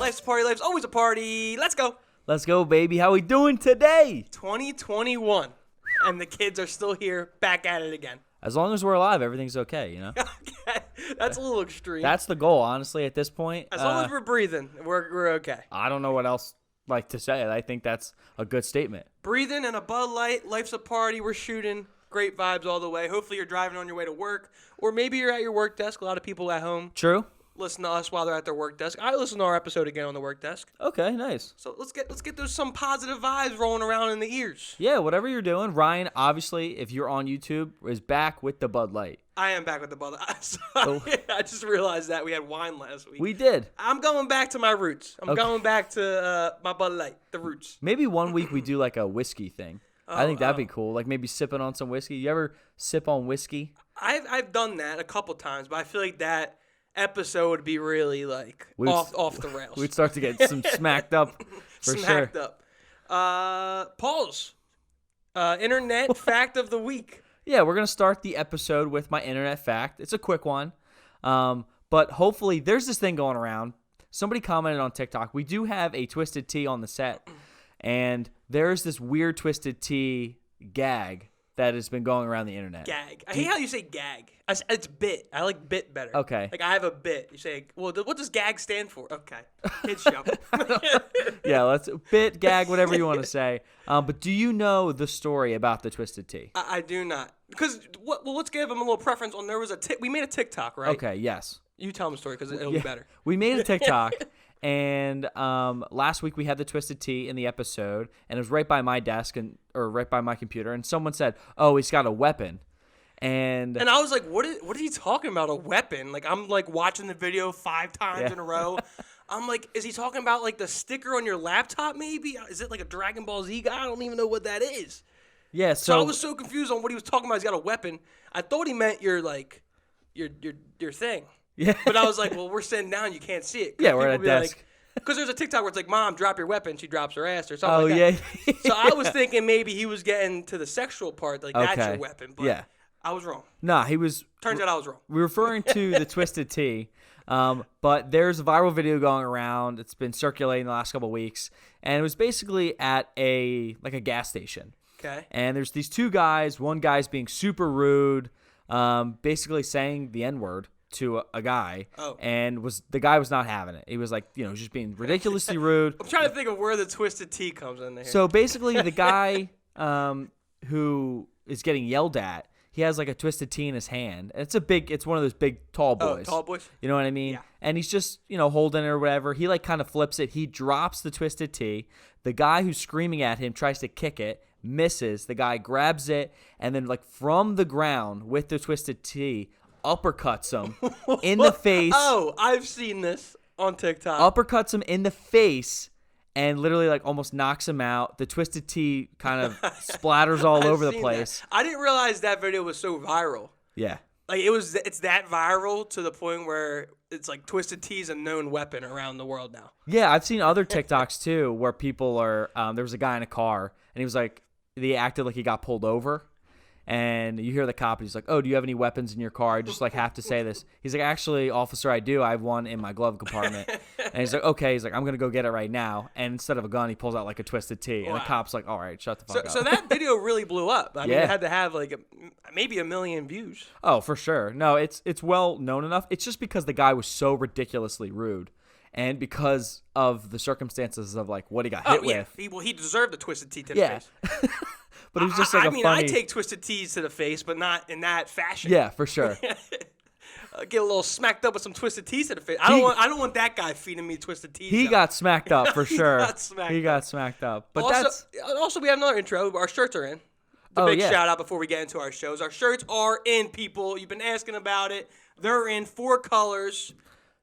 Life's a party, life's always a party. Let's go. Let's go, baby. How we doing today? 2021. And the kids are still here, back at it again. As long as we're alive, everything's okay, Okay. That's a little extreme. That's the goal, honestly, at this point. As long as we're breathing, we're okay. I don't know what else to say. I think that's a good statement. Breathing and a Bud Light, life's a party, we're shooting. Great vibes all the way. Hopefully you're driving on your way to work, or maybe you're at your work desk. A lot of people at home True. listen to us while they're at their work desk. I listen to our episode again on the work desk. Okay, nice. So let's get those some positive vibes rolling around in the ears. Yeah, whatever you're doing. Ryan, obviously, if you're on YouTube, is back with the Bud Light. I am back with the Bud Light. I just realized that we had wine last week. We did. I'm going back to my roots. I'm Okay. going back to my Bud Light, the roots. Maybe one week we do like a whiskey thing. I think that'd be cool. Like maybe sipping on some whiskey. You ever sip on whiskey? I've done that a couple times, but I feel like that episode would be really like off the rails. We'd start to get some smacked up for Smacked sure. up. Pause. Internet fact of the week. Yeah, we're going to start the episode with my internet fact. It's a quick one. But hopefully there's this thing going around. Somebody commented on TikTok. We do have a Twisted Tea on the set. And there's this weird Twisted Tea gag that has been going around the internet. Gag. I hate how you say gag. It's bit. I like bit better. Okay. Like I have a bit. You say, well, what does gag stand for? Okay. Kids show. Yeah, let's bit, gag, whatever you want to say. But do you know the story about the Twisted Tea? I do not. Because, let's give them a little preference on, we made a TikTok, right? Okay, yes. You tell them the story because it'll be better. We made a TikTok. And last week we had the Twisted Tea in the episode, and it was right by my desk or right by my computer. And someone said, "Oh, he's got a weapon," and I was like, "What are you talking about? A weapon?" Like I'm like watching the video 5 times in a row. I'm like, is he talking about like the sticker on your laptop? Maybe is it like a Dragon Ball Z guy? I don't even know what that is. Yeah, so I was so confused on what he was talking about. He's got a weapon. I thought he meant your thing. Yeah. But I was like, well, we're sitting down. You can't see it. Yeah, we're at a desk. Because there's a TikTok where it's like, Mom, drop your weapon. She drops her ass or something like that. Yeah. So I was thinking maybe he was getting to the sexual part. Like, that's your weapon. But yeah. I was wrong. Nah, he was. Turns out I was wrong. We're referring to the Twisted Tea. But there's a viral video going around. It's been circulating the last couple of weeks. And it was basically at a gas station. Okay. And there's these 2 guys. One guy's being super rude, basically saying the N-word to a guy, and the guy was not having it. He was like, just being ridiculously rude. I'm trying to think of where the Twisted Tea comes in there. So basically, the guy who is getting yelled at, he has like a Twisted Tea in his hand. And it's one of those big, tall boys. Tall boys? You know what I mean? Yeah. And he's just, holding it or whatever. He like kind of flips it. He drops the Twisted Tea. The guy who's screaming at him tries to kick it, misses. The guy grabs it, and then like from the ground with the Twisted Tea, uppercuts him in the face. Oh, I've seen this on TikTok. Uppercuts him in the face and literally like almost knocks him out. The Twisted Tea kind of splatters all over the place. That. I didn't realize that video was so viral. Yeah. Like it's that viral to the point where it's like Twisted Tea's a known weapon around the world now. Yeah, I've seen other TikToks too where people are there was a guy in a car and he was like he acted like he got pulled over. And you hear the cop, and he's like, "Oh, do you have any weapons in your car?" I just like have to say this. He's like, "Actually, officer, I do. I have one in my glove compartment." And he's like, "Okay." He's like, "I'm gonna go get it right now." And instead of a gun, he pulls out like a Twisted Tea. And the cop's like, "All right, shut the fuck up." So that video really blew up. I mean, it had to have like maybe 1 million views. Oh, for sure. No, it's well known enough. It's just because the guy was so ridiculously rude. And because of the circumstances of like what he got hit with. He deserved the Twisted Tea to the face. But it was just like I take Twisted Teas to the face, but not in that fashion. Yeah, for sure. Get a little smacked up with some Twisted Teas to the face. I don't want that guy feeding me Twisted Teas. He got smacked up for sure. He got smacked up. But also we have another intro. Our shirts are in. Big shout out before we get into our shows. Our shirts are in, people. You've been asking about it. They're in 4 colors.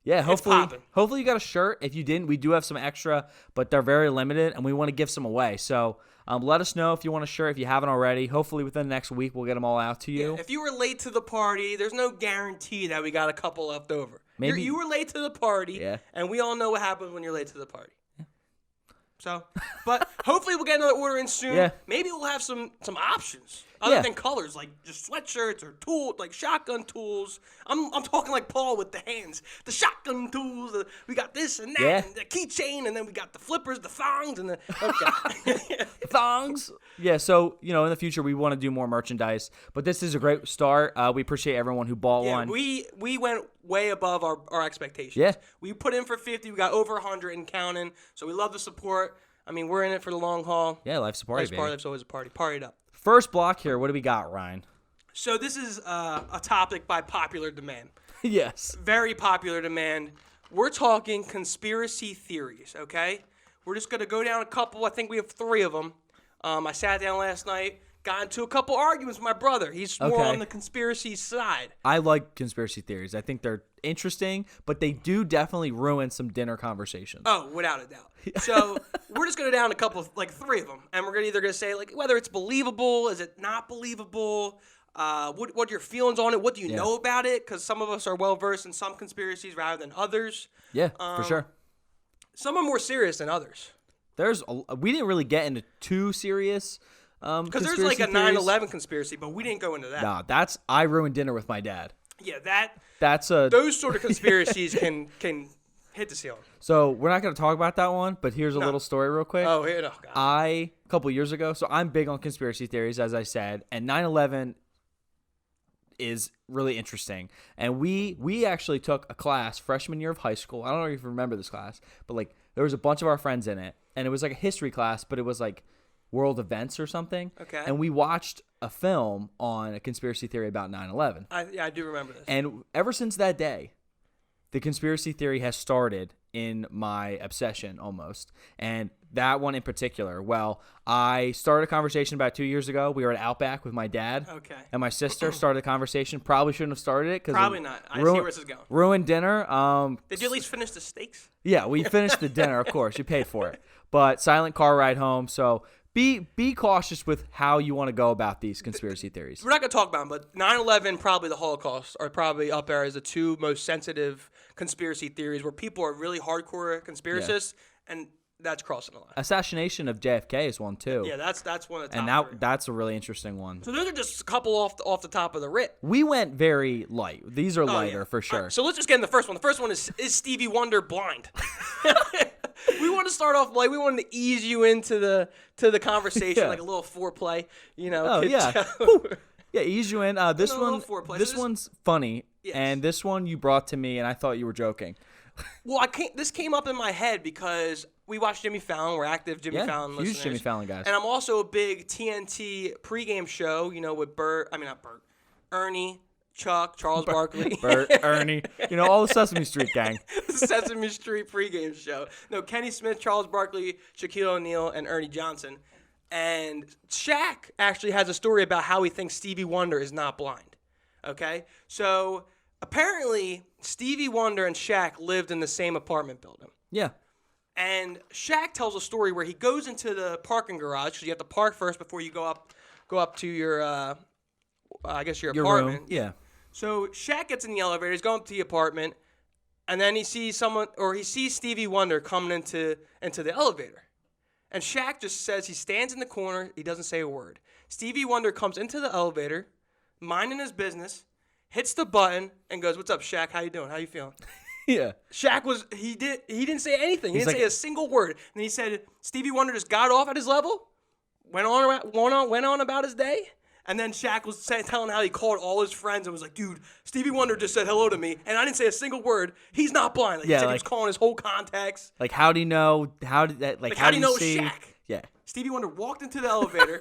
Yeah, hopefully you got a shirt. If you didn't, we do have some extra, but they're very limited, and we want to give some away. So let us know if you want a shirt if you haven't already. Hopefully within the next week, we'll get them all out to you. Yeah, if you were late to the party, there's no guarantee that we got a couple left over. Maybe you were late to the party, and we all know what happens when you're late to the party. Yeah. So, but hopefully we'll get another order in soon. Yeah. Maybe we'll have some options. other than colors, like just sweatshirts or like shotgun tools. I'm talking like Paul with the hands, the shotgun tools. We got this and that, and the keychain, and then we got the flippers, the thongs, and the thongs. Yeah, so in the future we want to do more merchandise, but this is a great start. We appreciate everyone who bought one. We went way above our expectations. Yeah, we put in for 50, we got over 100 and counting. So we love the support. I mean, we're in it for the long haul. Yeah, life's a party, baby. Life's always a party. Party it up. First block here. What do we got, Ryan? So this is a topic by popular demand. Yes. Very popular demand. We're talking conspiracy theories, okay? We're just going to go down a couple. I think we have 3 of them. I sat down last night, got into a couple arguments with my brother. He's more on the conspiracy side. I like conspiracy theories. I think they're interesting, but they do definitely ruin some dinner conversations. Oh, without a doubt. So we're just going to down a couple, like 3 of them, and we're either going to say like whether it's believable, is it not believable, what are your feelings on it, what do you know about it? Because some of us are well versed in some conspiracies rather than others. Yeah, for sure. Some are more serious than others. We didn't really get into too serious. Because there's like a 9/11 conspiracy, but we didn't go into that. Nah, I ruined dinner with my dad. Yeah, that's those sort of conspiracies can hit the ceiling. So we're not going to talk about that one, but here's a little story real quick. Oh, here, no, God. A couple years ago, so I'm big on conspiracy theories, as I said, and 9/11 is really interesting. And we actually took a class freshman year of high school. I don't know if you remember this class, but like there was a bunch of our friends in it, and it was like a history class, but it was like world events or something. Okay. And we watched a film on a conspiracy theory about 9/11. I do remember this. And ever since that day, the conspiracy theory has started in my obsession almost. And that one in particular, well, I started a conversation about 2 years ago. We were at Outback with my dad. Okay. And my sister started a conversation. Probably shouldn't have started it. Probably not. I see where this is going. Ruined dinner. Did you at least finish the steaks? Yeah, we finished the dinner, of course. You paid for it. But silent car ride home. So be cautious with how you want to go about these conspiracy theories. We're not going to talk about them, but 9/11, probably the Holocaust, are probably up there as the 2 most sensitive conspiracy theories where people are really hardcore conspiracists, and that's crossing the line. Assassination of JFK is one too. Yeah, that's one of the top. And that's a really interesting one. So those are just a couple off the top of the rip. We went very light. These are lighter for sure. Right, so let's just get in the first one. The first one is Stevie Wonder blind? We want to start off light. We wanted to ease you into the conversation, like a little foreplay. Oh yeah. Yeah, ease you in. This one's funny, yes. And this one you brought to me, and I thought you were joking. Well, this came up in my head because we watch Jimmy Fallon. We're active Jimmy Fallon listeners. Huge Jimmy Fallon guys. And I'm also a big TNT pregame show, with Ernie, Chuck, Charles Barkley. Bert, Ernie, all the Sesame Street gang. The Sesame Street pregame show. No, Kenny Smith, Charles Barkley, Shaquille O'Neal, and Ernie Johnson. And Shaq actually has a story about how he thinks Stevie Wonder is not blind. Okay? So apparently Stevie Wonder and Shaq lived in the same apartment building. Yeah. And Shaq tells a story where he goes into the parking garage, because you have to park first before you go up to your your apartment. Room. Yeah. So Shaq gets in the elevator, he's going up to the apartment, and then he sees Stevie Wonder coming into the elevator. And Shaq just says, he stands in the corner, he doesn't say a word. Stevie Wonder comes into the elevator, minding his business, hits the button, and goes, "What's up, Shaq? How you doing? How you feeling?" Yeah. Shaq he didn't say anything. He didn't say a single word. And he said Stevie Wonder just got off at his level, went on about his day. And then Shaq was telling how he called all his friends and was like, "Dude, Stevie Wonder just said hello to me, and I didn't say a single word. He's not blind." He said he was calling his whole contacts. Like, how do you know? How did that? Like, how do you know see? Shaq? Yeah. Stevie Wonder walked into the elevator.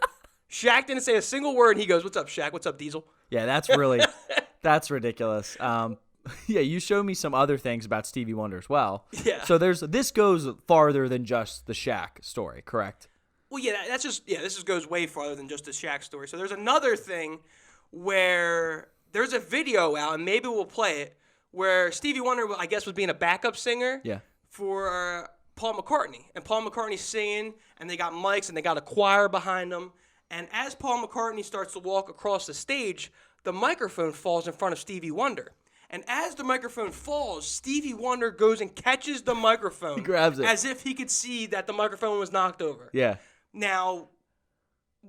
Shaq didn't say a single word, and he goes, "What's up, Shaq? What's up, Diesel?" Yeah, that's ridiculous. Yeah, you showed me some other things about Stevie Wonder as well. Yeah. So this goes farther than just the Shaq story, correct? Well, yeah, this just goes way farther than just the Shaq story. So there's another thing where there's a video out, and maybe we'll play it, where Stevie Wonder, I guess, was being a backup singer for Paul McCartney. And Paul McCartney's singing, and they got mics, and they got a choir behind them. And as Paul McCartney starts to walk across the stage, the microphone falls in front of Stevie Wonder. And as the microphone falls, Stevie Wonder goes and catches the microphone. He grabs it. As if he could see that the microphone was knocked over. Yeah. Now,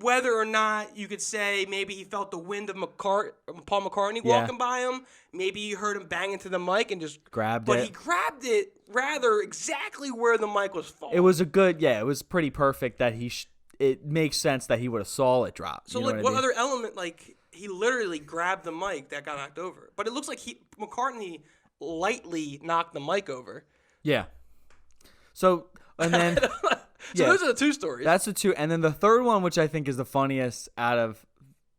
whether or not you could say maybe he felt the wind of Paul McCartney Yeah. walking by him. Maybe you heard him bang into the mic and just Grabbed but it. he grabbed it rather exactly where the mic was falling. It was it was pretty perfect that it makes sense that he would have saw it drop. So You know like, what I what mean? other element? Like, he literally grabbed the mic that got knocked over. But it looks like McCartney lightly knocked the mic over. Yeah. So, and then So those are the two stories. That's the two. And then the third one, which I think is the funniest out of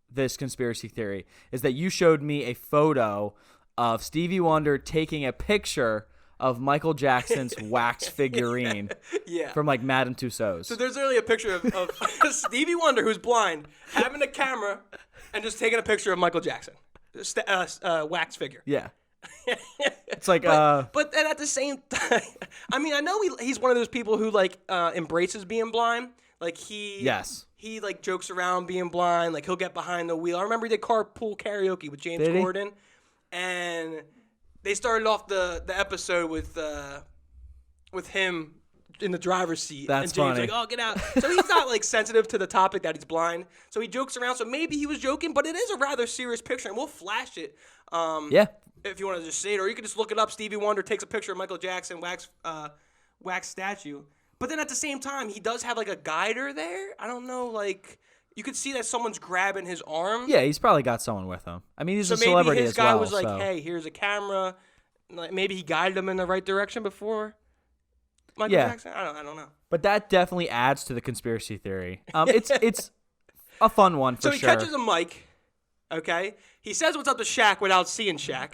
this conspiracy theory, is that you showed me a photo of Stevie Wonder taking a picture of Michael Jackson's wax figurine Yeah. from like Madame Tussauds. So there's literally a picture of Stevie Wonder, who's blind, having a camera and just taking a picture of Michael Jackson, wax figure. Yeah. It's like, But then at the same time, I mean, I know he's one of those people who like embraces being blind. Like he like jokes around being blind. Like he'll get behind the wheel. I remember he did carpool karaoke with James Did he? Corden, and they started off the episode with him in the driver's seat. That's and James funny. like, oh, get out. So he's not like sensitive to the topic that he's blind. So he jokes around. So maybe he was joking, but it is a rather serious picture, and we'll flash it. yeah. If you want to just see it, or you can just look it up. Stevie Wonder takes a picture of Michael Jackson wax statue. But then at the same time, he does have like a guider there. I don't know, like you could see that someone's grabbing his arm. Yeah, he's probably got someone with him. I mean, he's So a maybe celebrity his as guy well. was like, so. "Hey, here's a camera." Like maybe he guided him in the right direction before Michael Yeah. Jackson. I don't know. But that definitely adds to the conspiracy theory. It's a fun one for So he sure. catches a mic. Okay, he says what's up to Shaq without seeing Shaq,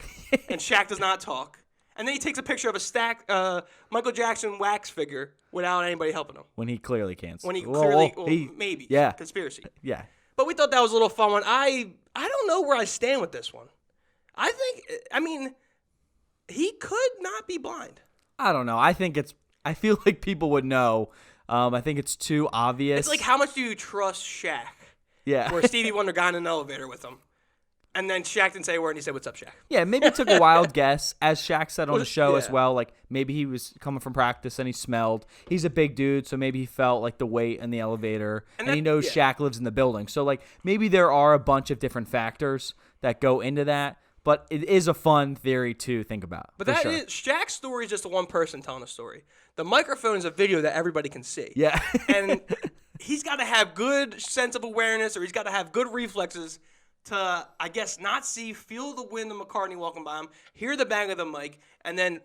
and Shaq does not talk. And then he takes a picture of a Michael Jackson wax figure without anybody helping him. When he clearly can't. When he Well, clearly, maybe, yeah. conspiracy. Yeah. But we thought that was a little fun one. I don't know where I stand with this one. I mean, he could not be blind. I don't know. I feel like people would know. I think it's too obvious. It's like, how much do you trust Shaq? Yeah. Where Stevie Wonder got in an elevator with him. And then Shaq didn't say a word, and he said, "What's up, Shaq?" Yeah, maybe took a wild guess, as Shaq said on the show as yeah. well. Like, maybe he was coming from practice and he smelled. He's a big dude, so maybe he felt like the weight in the elevator. And he knows Shaq lives in the building. So, like, maybe there are a bunch of different factors that go into that. But it is a fun theory to think about. But for sure. Shaq's story is just one person telling a story. The microphone is a video that everybody can see. Yeah. And he's got to have good sense of awareness, or he's got to have good reflexes to, I guess, not see, feel the wind of McCartney walking by him, hear the bang of the mic, and then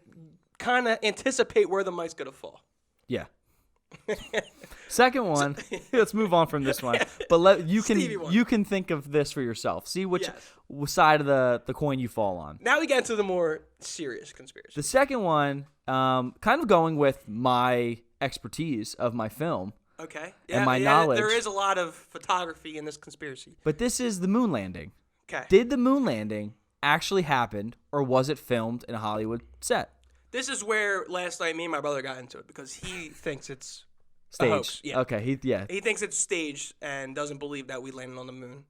kind of anticipate where the mic's going to fall. Yeah. Second one, let's move on from this one. But you can think of this for yourself. See which side of the coin you fall on. Now we get into the more serious conspiracy. The second one, kind of going with my expertise of my film. Okay. And my knowledge. There is a lot of photography in this conspiracy. But this is the moon landing. Okay. Did the moon landing actually happen, or was it filmed in a Hollywood set? This is where last night me and my brother got into it, because he thinks it's Staged. a hoax. Yeah. Okay. He thinks it's staged and doesn't believe that we landed on the moon.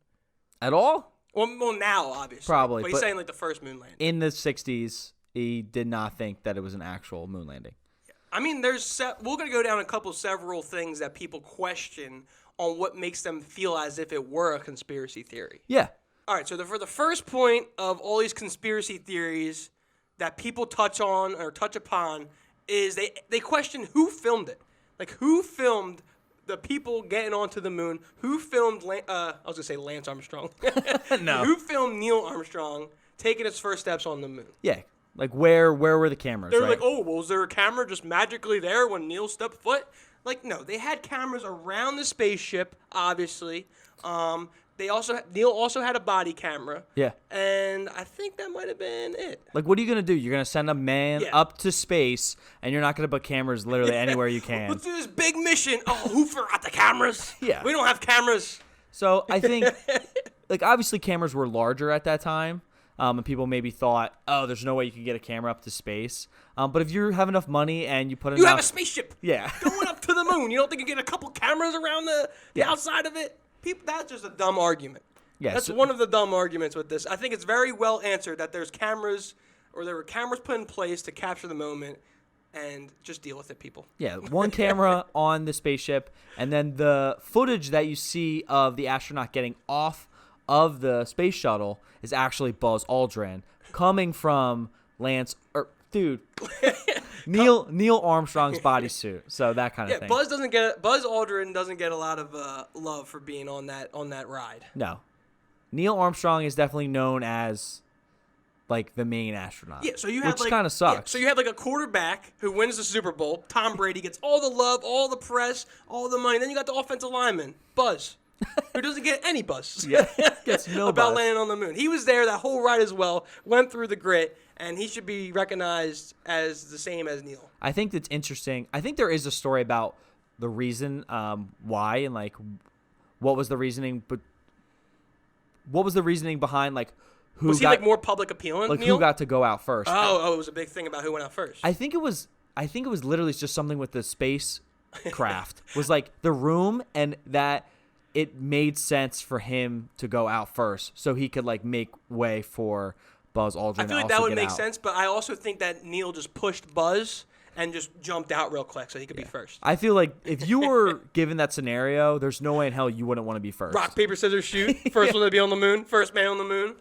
At all? Well, now, obviously. Probably, But he's but saying like the first moon landing. In the 60s, he did not think that it was an actual moon landing. I mean, we're going to go down several things that people question on what makes them feel as if it were a conspiracy theory. Yeah. All right, so for the first point of all these conspiracy theories that people touch upon is they question who filmed it. Like, who filmed the people getting onto the moon? Who filmed, I was going to say Lance Armstrong. No. Who filmed Neil Armstrong taking his first steps on the moon? Yeah. Like, where were the cameras, They're right? like, oh, well, was there a camera just magically there when Neil stepped foot? Like, no, they had cameras around the spaceship, obviously. Neil also had a body camera. Yeah. And I think that might have been it. Like, what are you going to do? You're going to send a man up to space, and you're not going to put cameras literally anywhere you can. Let's do this big mission. Oh, who forgot the cameras? Yeah. We don't have cameras. So I think, like, obviously cameras were larger at that time. And people maybe thought, oh, there's no way you can get a camera up to space. But if you have enough money and you put enough... You have a spaceship. Yeah. Going up to the moon. You don't think you get a couple cameras around the outside of it? That's just a dumb argument. Yeah, That's one of the dumb arguments with this. I think it's very well answered that there were cameras put in place to capture the moment. and just deal with it, people. Yeah, one camera on the spaceship, and then the footage that you see of the astronaut getting off of the space shuttle is actually Buzz Aldrin coming from Neil Armstrong's bodysuit. So that kind of thing. Buzz Aldrin doesn't get a lot of love for being on that ride. No. Neil Armstrong is definitely known as like the main astronaut. Yeah, so you have which kind of sucks. Yeah, so you have like a quarterback who wins the Super Bowl. Tom Brady gets all the love, all the press, all the money. Then you got the offensive lineman, Buzz, who doesn't get any buzz. Yeah, gets no about buzz. landing on the moon. He was there that whole ride as well, went through the grit, and he should be recognized as the same as Neil. I think that's interesting. I think there is a story about the reason why and like what was the reasoning, but what was the reasoning behind like who was he got, like more public appealing? like Neil? who got to go out first? Oh, it was a big thing about who went out first. I think it was literally just something with the spacecraft was like the room and that it made sense for him to go out first so he could like make way for Buzz Aldrin. I feel like that would make sense, but I also think that Neil just pushed Buzz and just jumped out real quick so he could be first. I feel like if you were given that scenario, there's no way in hell you wouldn't want to be first. Rock, paper, scissors, shoot. First one to be on the moon. First man on the moon.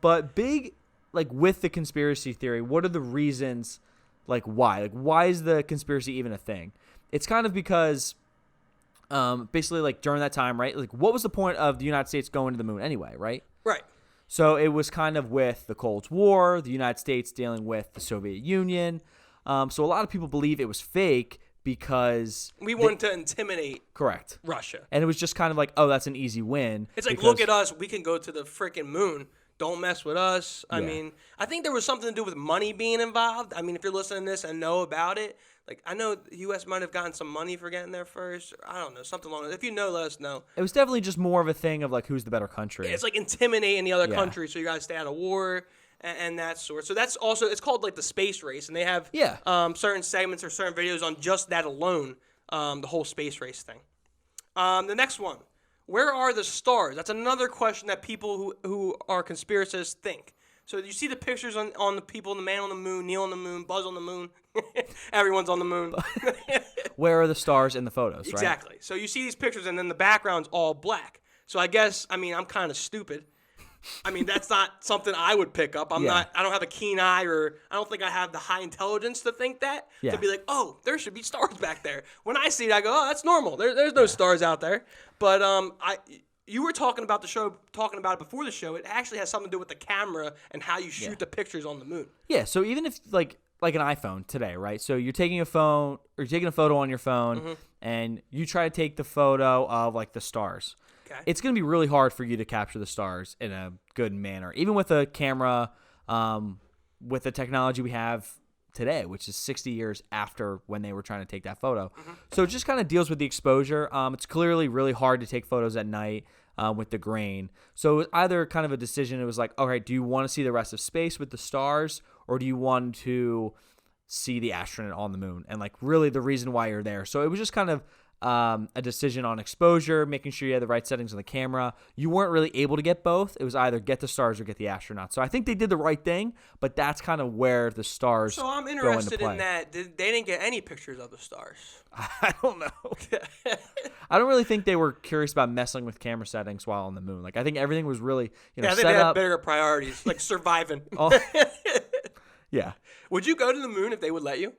But big, like with the conspiracy theory, what are the reasons, like why? Like why is the conspiracy even a thing? It's kind of because basically like during that time, right? Like what was the point of the United States going to the moon anyway, right? Right. So it was kind of with the Cold War, the United States dealing with the Soviet Union. So a lot of people believe it was fake because we wanted to intimidate correct Russia. And it was just kind of like, oh, that's an easy win. It's like, look at us. We can go to the freaking moon. Don't mess with us. I mean, I think there was something to do with money being involved. I mean, if you're listening to this and know about it, like I know the U.S. might have gotten some money for getting there first. I don't know, something along that. If you know, let us know. It was definitely just more of a thing of like who's the better country. It's like intimidating the other country so you guys stay out of war and that sort. So that's also, it's called like the space race. And they have certain segments or certain videos on just that alone, the whole space race thing. The next one. Where are the stars? That's another question that people who are conspiracists think. So you see the pictures on the people, the man on the moon, Neil on the moon, Buzz on the moon. Everyone's on the moon. Where are the stars in the photos, right? Exactly. So you see these pictures and then the background's all black. So I guess, I mean, I'm kind of stupid. I mean, that's not something I would pick up. I don't have a keen eye or I don't think I have the high intelligence to think that. To be like, oh, there should be stars back there. When I see it, I go, oh, that's normal. There's no stars out there. But you were talking about it before the show. It actually has something to do with the camera and how you shoot the pictures on the moon. Yeah, so even if like an iPhone today, right? So you're taking a photo on your phone and you try to take the photo of like the stars. Okay. It's going to be really hard for you to capture the stars in a good manner, even with a camera, with the technology we have today, which is 60 years after when they were trying to take that photo. So it just kind of deals with the exposure. It's clearly really hard to take photos at night with the grain. So it was either kind of a decision. It was like, all right, do you want to see the rest of space with the stars, or do you want to see the astronaut on the moon? And like really the reason why you're there. So it was just kind of a decision on exposure, making sure you had the right settings on the camera. You weren't really able to get both. It was either get the stars or get the astronaut. So I think they did the right thing, but that's kind of where the stars So I'm interested in that. They didn't get any pictures of the stars. I don't know. I don't really think they were curious about messing with camera settings while on the moon. Like I think everything was really, I think they had bigger priorities, like surviving. Yeah. Would you go to the moon if they would let you?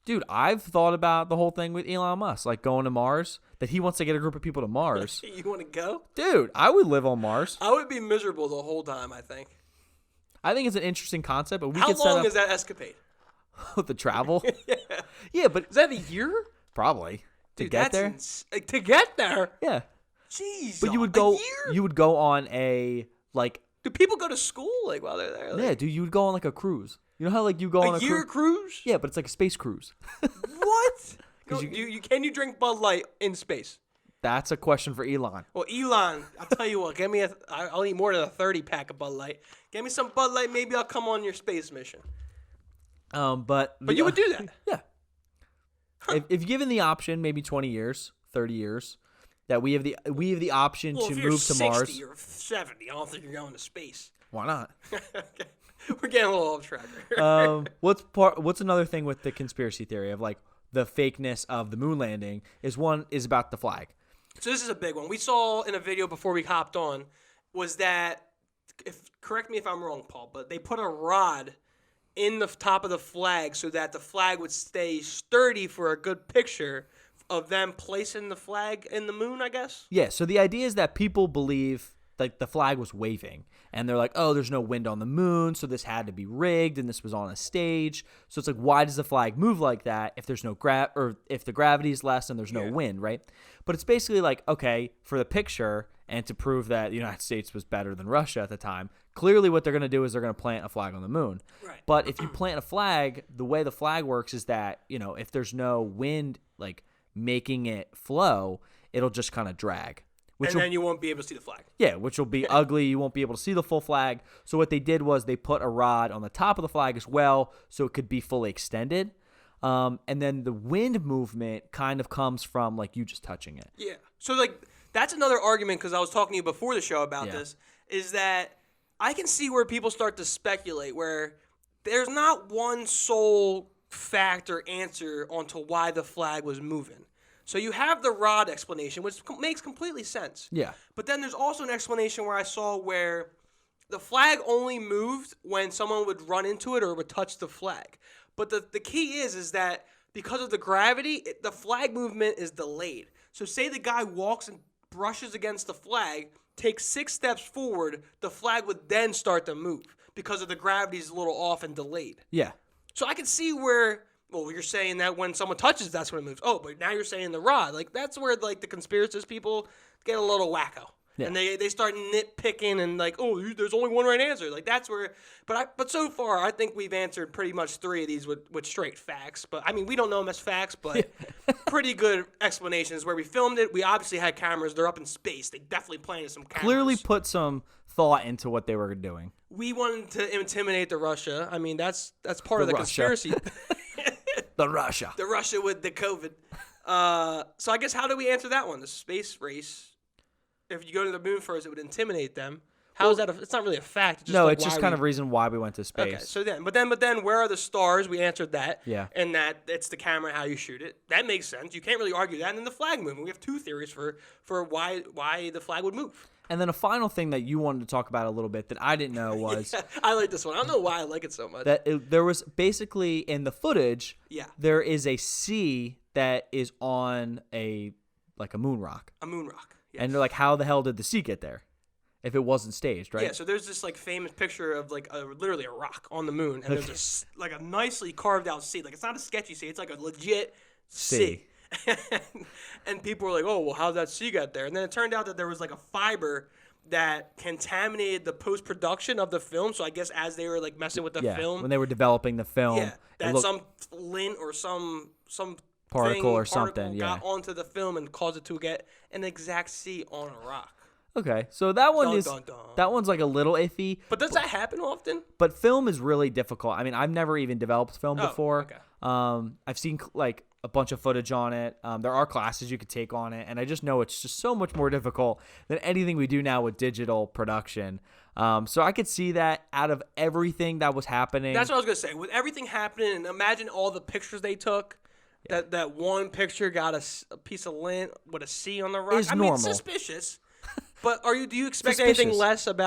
Dude, I've thought about the whole thing with Elon Musk, like going to Mars, that he wants to get a group of people to Mars. You want to go? Dude, I would live on Mars. I would be miserable the whole time, I think. I think it's an interesting concept, but How long is that escapade? With the travel? Yeah. Yeah, but... Is that a year? Probably. To get there? To get there? Yeah. Jeez. But you would go... A year? You would go on a, like... Do people go to school, like, while they're there? Like, yeah, dude, you would go on, like, a cruise. You know how, like, you go on a year cruise? Yeah, but it's like a space cruise. What? Can you drink Bud Light in space? That's a question for Elon. Well, Elon, I'll tell you what. I'll eat more than a 30-pack of Bud Light. Give me some Bud Light. Maybe I'll come on your space mission. But you would do that? Yeah. Huh. If given the option, maybe 20 years, 30 years, that we have the option to move to Mars. If you're 60 or 70, I don't think you're going to space. Why not? Okay. We're getting a little off track. What's another thing with the conspiracy theory of like the fakeness of the moon landing is about the flag. So this is a big one. We saw in a video before we hopped on was that, correct me if I'm wrong, Paul, but they put a rod in the top of the flag so that the flag would stay sturdy for a good picture of them placing the flag in the moon, I guess? Yeah, so the idea is that people believe like the flag was waving and they're like, oh, there's no wind on the moon, so this had to be rigged and this was on a stage. So it's like, why does the flag move like that if there's no or if the gravity is less and there's no wind, right? But it's basically like, okay, for the picture and to prove that the United States was better than Russia at the time, clearly what they're going to do is they're going to plant a flag on the moon. Right. But if you plant a flag, the way the flag works is that, if there's no wind like making it flow, it'll just kind of drag. And then you won't be able to see the flag. Yeah, which will be ugly. You won't be able to see the full flag. So what they did was they put a rod on the top of the flag as well so it could be fully extended. And then the wind movement kind of comes from like you just touching it. Yeah. So like that's another argument, because I was talking to you before the show about this, is that I can see where people start to speculate where there's not one sole fact or answer onto why the flag was moving. So you have the rod explanation, which makes completely sense. Yeah. But then there's also an explanation where I saw where the flag only moved when someone would run into it or would touch the flag. But the key is that because of the gravity, the flag movement is delayed. So say the guy walks and brushes against the flag, takes 6 steps forward, the flag would then start to move because of the gravity's a little off and delayed. Yeah. So I can see where, well, you're saying that when someone touches, that's when it moves. Oh, but now you're saying the rod. Like, that's where, like, the conspiracist people get a little wacko. Yeah. And they start nitpicking and, like, oh, there's only one right answer. Like, that's where, but so far, I think we've answered pretty much 3 of these with straight facts. But, I mean, we don't know them as facts, but pretty good explanations. Where we filmed it, we obviously had cameras. They're up in space. They definitely planted some cameras. Clearly put some thought into what they were doing. We wanted to intimidate the Russia. I mean, that's part of the conspiracy. The Russia with the COVID. So I guess how do we answer that one? The space race. If you go to the moon first, it would intimidate them. How is that? It's not really a fact. It's just it's just kind of reason why we went to space. Okay, so but then, where are the stars? We answered that. Yeah. And that it's the camera, how you shoot it. That makes sense. You can't really argue that. And then the flag movement. We have 2 theories for why the flag would move. And then a final thing that you wanted to talk about a little bit that I didn't know was... Yeah, I like this one. I don't know why I like it so much. There was basically, in the footage, there is a sea that is on a moon rock. A moon rock, yes. And they're like, how the hell did the sea get there if it wasn't staged, right? Yeah, so there's this like famous picture of like literally a rock on the moon. And there's like a nicely carved out sea. Like, it's not a sketchy sea. It's like a legit sea. And people were like, oh, well, how did that sea get there? And then it turned out that there was like a fiber that contaminated the post-production of the film. So I guess as they were like messing with the film. When they were developing the film. Yeah, some lint or some particle or something got onto the film and caused it to get an exact sea on a rock. Okay, so that one that one's like a little iffy. But does that happen often? But film is really difficult. I mean, I've never even developed film before. Okay. I've seen like a bunch of footage on it. There are classes you could take on it, and I just know it's just so much more difficult than anything we do now with digital production. So I could see that out of everything that was happening. That's what I was gonna say. With everything happening, and imagine all the pictures they took. Yeah. That one picture got a piece of lint with a C on the rock. Is normal. Mean, it's suspicious. But do you expect anything less of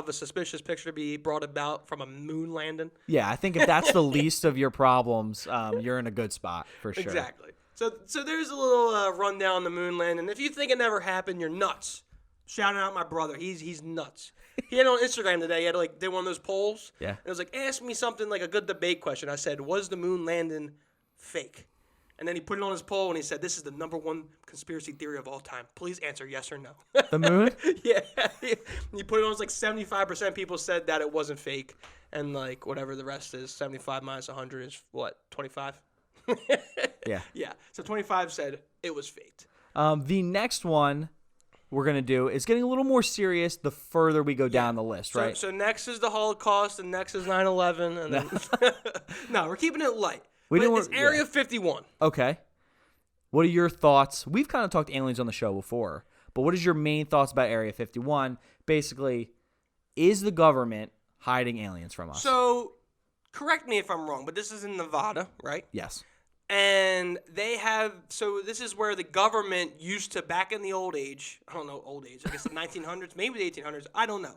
a suspicious picture to be brought about from a moon landing? Yeah, I think if that's the least of your problems, you're in a good spot for sure. Exactly. So there's a little rundown on the moon landing. If you think it never happened, you're nuts. Shouting out my brother, he's nuts. He had on Instagram today. He had did one of those polls. Yeah. And it was like, ask me something like a good debate question. I said, was the moon landing fake? And then he put it on his poll, and he said, this is the #1 conspiracy theory of all time. Please answer yes or no. The moon? Yeah. He put it on, like 75% people said that it wasn't fake. And, like, whatever the rest is, 75 minus 100 is what, 25? Yeah. Yeah. So 25 said it was faked. The next one we're going to do is getting a little more serious the further we go down the list, right? So next is the Holocaust, and next is 9/11. And then no, we're keeping it light. It's Area 51. Okay. What are your thoughts? We've kind of talked aliens on the show before, but what is your main thoughts about Area 51? Basically, is the government hiding aliens from us? So, correct me if I'm wrong, but this is in Nevada, right? Yes. And they have, so this is where the government used to, back in the old age, I don't know, old age, I guess the 1900s, maybe the 1800s, I don't know.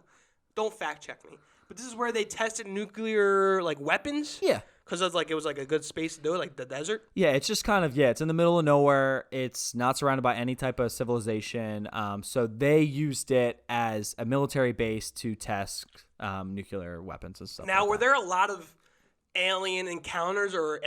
Don't fact check me. But this is where they tested nuclear, like, weapons? Yeah. Because it was like a good space to do it, like the desert? Yeah, it's just kind of, it's in the middle of nowhere. It's not surrounded by any type of civilization. So they used it as a military base to test nuclear weapons and stuff. Now, like were that. there a lot of alien encounters or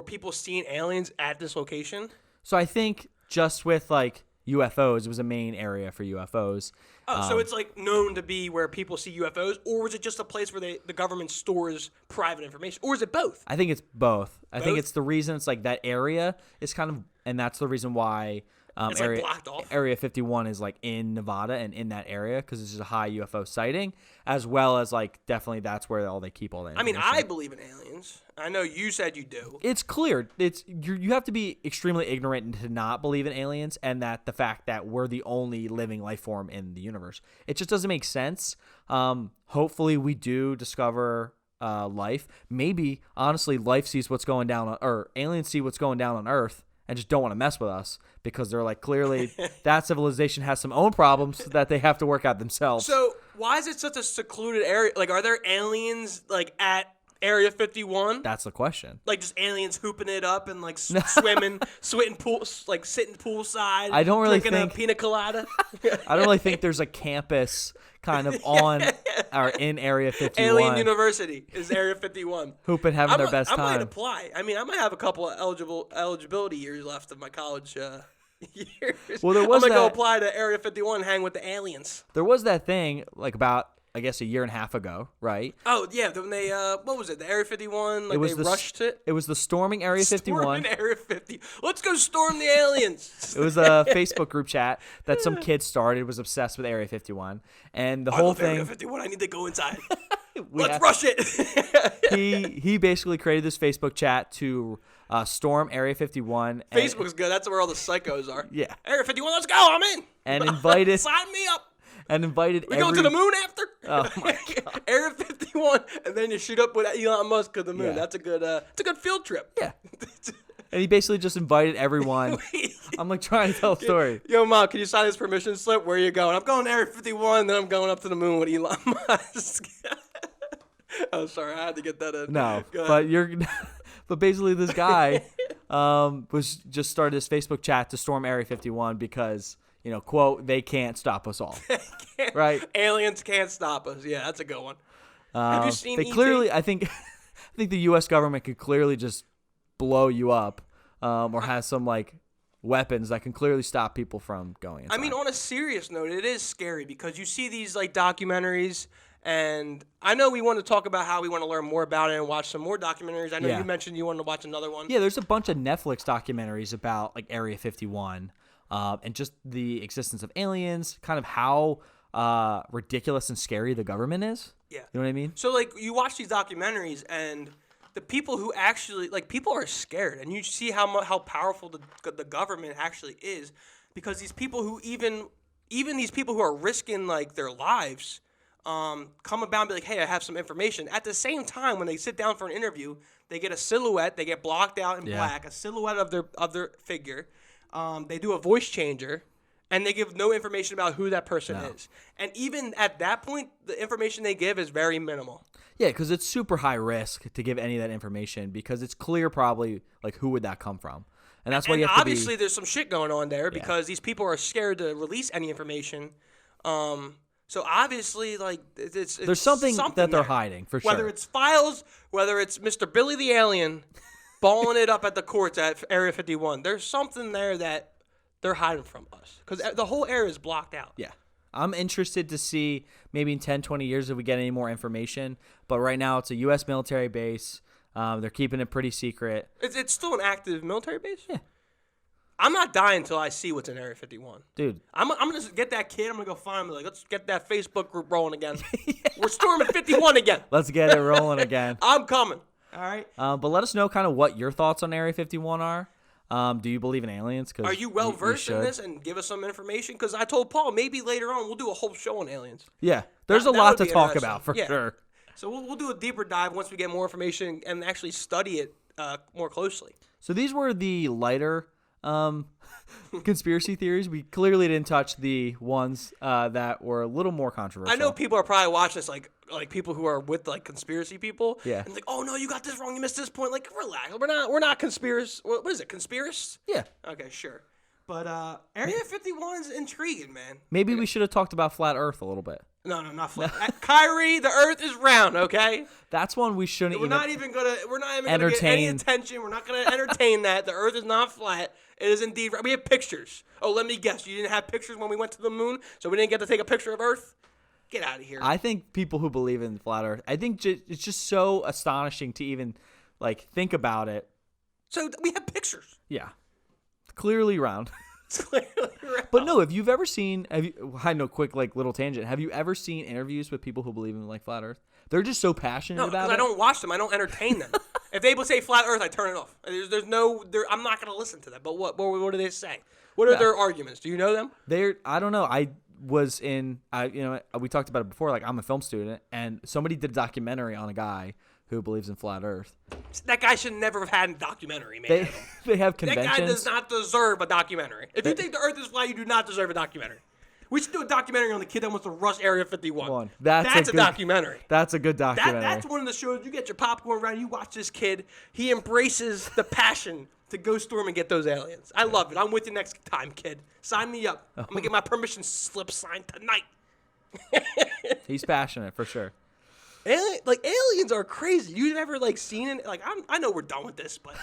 people seeing aliens at this location? So I think just with like UFOs, it was a main area for UFOs. Oh, so it's like known to be where people see UFOs, or was it just a place where the government stores private information, or is it both? I think it's both. I think Both? it's the reason it's like that area is kind of, and that's the reason why It's like blocked off. Area 51 is like in Nevada and in that area because it's just a high UFO sighting, as well as like definitely that's where they keep all that I mean, information. I believe in aliens. I know you said you do. It's clear. You have to be extremely ignorant to not believe in aliens, and that the fact that we're the only living life form in the universe. It just doesn't make sense. Hopefully, we do discover life. Maybe honestly, life sees what's going down, or aliens see what's going down on Earth, and just don't want to mess with us because they're like, clearly that civilization has some own problems that they have to work out themselves. So why is it such a secluded area? Like, are there aliens like at Area 51? That's the question. Like just aliens hooping it up and like swimming, sitting poolside. I don't really drinking think- a pina colada. I don't really think there's a campus kind of on or in Area 51. Alien University is Area 51. Hooping, having their best I might time. apply. I mean, I might have a couple of eligibility years left of my college years. Well, there was I'm gonna go that- apply to Area 51 and hang with the aliens. There was that thing like about, I guess, a year and a half ago, right? Oh yeah, when they what was it? The Area 51? Like was they rushed it. It was the storming Area 51. Storming Area 50. Let's go storm the aliens. It was a Facebook group chat that some kid started, was obsessed with Area 51, and the I whole love Area thing. 51. I need to go inside. we Let's have- rush it. he basically created this Facebook chat to storm Area 51. and- Facebook's good. That's where all the psychos are. Yeah. Area 51. Let's go. I'm in. And invited Sign me up. and invited We every. going to the moon after? Oh my God. Area 51, and then you shoot up with Elon Musk to the moon. Yeah. That's a good field trip. Yeah. And he basically just invited everyone. I'm like trying to tell a story. Yo, Mom, can you sign this permission slip? Where are you going? I'm going to Area 51, then I'm going up to the moon with Elon Musk. Oh, sorry, I had to get that in. No, Go ahead. but basically this guy was just started this Facebook chat to storm Area 51 because, quote, they can't stop us all. Right? Aliens can't stop us. Yeah, that's a good one. Have you seen They E.T.? clearly, I think the U.S. government could clearly just blow you up, or has some like weapons that can clearly stop people from going inside. I mean, on a serious note, it is scary because you see these like documentaries, and I know we want to talk about how we want to learn more about it and watch some more documentaries. I know Yeah. you mentioned you wanted to watch another one. Yeah, there's a bunch of Netflix documentaries about like Area 51, and just the existence of aliens, kind of how ridiculous and scary the government is. Yeah. You know what I mean? So like you watch these documentaries and the people who actually like people are scared, and you see how powerful the government actually is, because these people who even these people who are risking like their lives come about and be like, hey, I have some information. At the same time, when they sit down for an interview, they get a silhouette, they get blocked out in black, a silhouette of their figure. They do a voice changer, and they give no information about who that person is. And even at that point, the information they give is very minimal. Yeah, because it's super high risk to give any of that information because it's clear probably like who would that come from, and that's why you have to obviously there's some shit going on there because these people are scared to release any information. So obviously, like it's there's something that they're there. hiding for sure. Whether it's files, whether it's Mr. Billy the Alien balling it up at the courts at Area 51, there's something there that they're hiding from us because the whole area is blocked out. Yeah. I'm interested to see maybe in 10, 20 years if we get any more information. But right now it's a U.S. military base. They're keeping it pretty secret. It's still an active military base? Yeah. I'm not dying until I see what's in Area 51. Dude. I'm going to get that kid. I'm going to go find him. Like, let's get that Facebook group rolling again. We're storming 51 again. Let's get it rolling again. I'm coming. All right. But let us know kind of what your thoughts on Area 51 are. Do you believe in aliens? 'Cause Are you well versed in should. this and give us some information? Because I told Paul maybe later on we'll do a whole show on aliens. Yeah, there's That a lot would to be talk interesting. about for Yeah. sure. So we'll do a deeper dive once we get more information and actually study it more closely. So these were the lighter conspiracy theories. We clearly didn't touch the ones that were a little more controversial. I know people are probably watching this like people who are with like conspiracy people. Yeah. And like, oh no, you got this wrong. You missed this point. Like, relax. We're not conspiracists. What is it? Conspiracists? Yeah. Okay, sure. But Area 51 is intriguing, man. Maybe we should have talked about flat Earth a little bit. No, not flat. Kyrie, the Earth is round. Okay. That's one we shouldn't. We're not even gonna get any attention. We're not gonna entertain that. The Earth is not flat. It is indeed. We have pictures. Oh, let me guess. You didn't have pictures when we went to the moon, so we didn't get to take a picture of Earth. Get out of here. I think people who believe in flat Earth, I think it's just so astonishing to even like think about it. So we have pictures. Yeah, clearly round. It's clearly round. But no, if you've ever seen, I know, quick like little tangent. Have you ever seen interviews with people who believe in like flat Earth? They're just so passionate about it. I don't watch them. I don't entertain them. If they would say flat Earth, I turn it off. There's no. I'm not going to listen to that. But what do they say? What are their arguments? Do you know them? I don't know. I was in. We talked about it before. Like, I'm a film student, and somebody did a documentary on a guy who believes in flat Earth. That guy should never have had a documentary made. They have conventions. That guy does not deserve a documentary. If you think the Earth is flat, you do not deserve a documentary. We should do a documentary on the kid that wants to rush Area 51. That's a documentary. That's a good documentary. That's one of the shows. You get your popcorn around. You watch this kid. He embraces the passion to go storm and get those aliens. I love it. I'm with you next time, kid. Sign me up. I'm gonna get my permission slip signed tonight. He's passionate for sure. Aliens are crazy. You've never seen it? I know we're done with this, but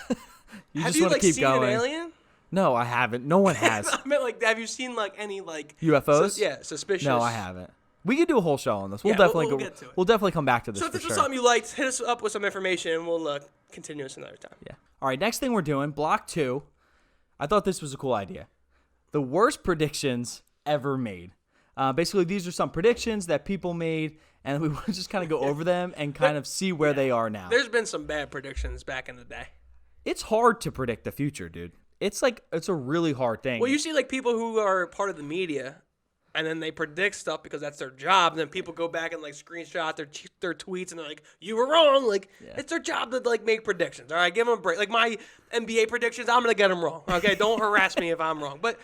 you have just you want to keep seen going. an alien? No, I haven't. No one has. I meant have you seen any UFOs? Suspicious? No, I haven't. We could do a whole show on this. We'll we'll definitely get to it. We'll definitely come back to this. So if for this was sure. something you liked, hit us up with some information, and we'll continue this another time. Yeah. All right. Next thing we're doing, block 2. I thought this was a cool idea. The worst predictions ever made. Basically, these are some predictions that people made, and we want to just kind of go over them and kind of see where they are now. There's been some bad predictions back in the day. It's hard to predict the future, dude. It's a really hard thing. Well, you see people who are part of the media, and then they predict stuff because that's their job, and then people go back and screenshot their tweets, and they're like, "You were wrong." It's their job to make predictions. All right, give them a break. Like my NBA predictions, I'm gonna get them wrong. Okay, don't harass me if I'm wrong. But